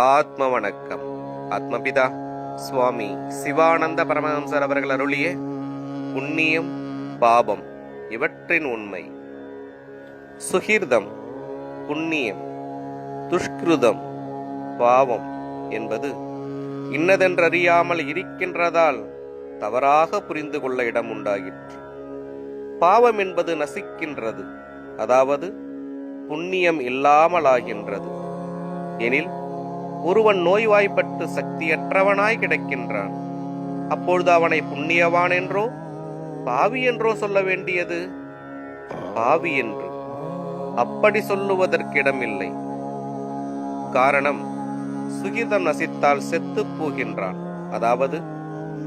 ஆத்ம வணக்கம். ஆத்மபிதா சுவாமி சிவானந்த பரமஹம்சர் அவர்கள் அருளிய புண்ணியம் பாபம் இவற்றின் உண்மை. சுகிர்தம் புண்ணியம், துஷ்கிருதம் பாவம் என்பது இன்னதென்றறியாமல் இருக்கின்றதால் தவறாக புரிந்து கொள்ள இடம் உண்டாயிற்று. பாவம் என்பது நசிக்கின்றது, அதாவது புண்ணியம் இல்லாமலாகின்றது. எனில் ஒருவன் நோய்வாய்ப்பட்டு சக்தியற்றவனாய் கிடக்கின்றான். அப்பொழுது அவனை புண்ணியவான் என்றோ பாவி என்றோ சொல்ல வேண்டியது? பாவி என்று. அப்படி சொல்லுவதற்கிடமில்லை. காரணம், சுகிதம் நசித்தால் செத்துப் போகின்றான், அதாவது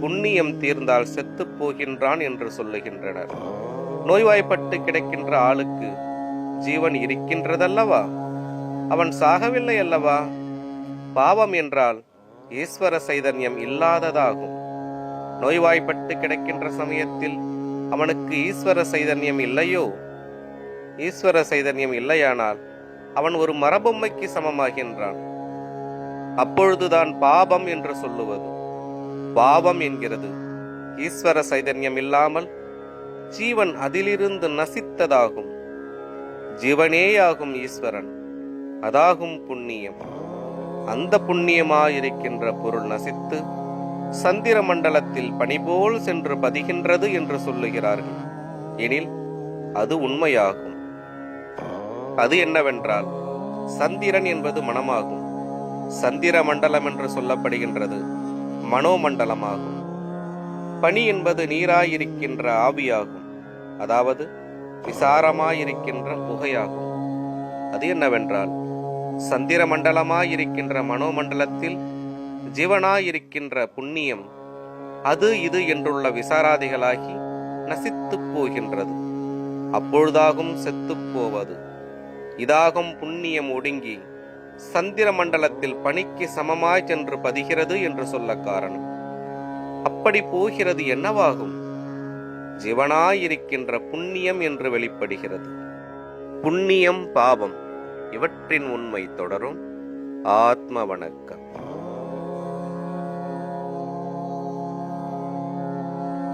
புண்ணியம் தீர்ந்தால் செத்துப் போகின்றான் என்று சொல்லுகின்றனர். நோய்வாய்ப்பட்டு கிடக்கின்ற ஆளுக்கு ஜீவன் இருக்கின்றதல்லவா? அவன் சாகவில்லை அல்லவா? பாவம் என்றால் ஈஸ்வர சைதன்யம் இல்லாததாகும். நோய்வாய்ப்பட்டு கிடக்கின்ற சமயத்தில் அவனுக்கு ஈஸ்வர சைதன்யம் இல்லையோ? ஈஸ்வர சைதன்யம் இல்லையானால் அவன் ஒரு மரபொம்மைக்கு சமமாகின்றான். அப்பொழுதுதான் பாபம் என்று சொல்லுவது. பாவம் என்கிறது ஈஸ்வர சைதன்யம் இல்லாமல் ஜீவன் அதிலிருந்து நசித்ததாகும். ஜீவனேயாகும் ஈஸ்வரன், அதாகும் புண்ணியம். அந்த புண்ணியமாயிருக்கின்ற பொருள் நசித்து சந்திர மண்டலத்தில் பனிபோல் சென்று பதிகின்றது என்று சொல்லுகிறார்கள். எனில் அது உண்மையாகும். அது என்னவென்றால், சந்திரன் என்பது மனமாகும். சந்திர மண்டலம் என்று சொல்லப்படுகின்றது மனோமண்டலமாகும். பனி என்பது நீராயிருக்கின்ற ஆவியாகும், அதாவது விசாரமாயிருக்கின்ற புகையாகும். அது என்னவென்றால், சந்திர மண்டலமாயிருக்கின்ற மனோமண்டலத்தில் ஜீவனாயிருக்கின்ற புண்ணியம் அது இது என்றுள்ள விசாராதிகளாகி நசித்து போகின்றது. அப்பொழுதாகும் செத்துப் போவது. இதாகும் புண்ணியம் ஒடுங்கி சந்திர மண்டலத்தில் பனிக்கு சமமாய் சென்று பதிகிறது என்று சொல்ல காரணம். அப்படி போகிறது என்னவாகும்? ஜீவனாயிருக்கின்ற புண்ணியம் என்று வெளிப்படுகிறது. புண்ணியம் பாவம் இவற்றின் உண்மை தொடரும். ஆத்ம வணக்கம்.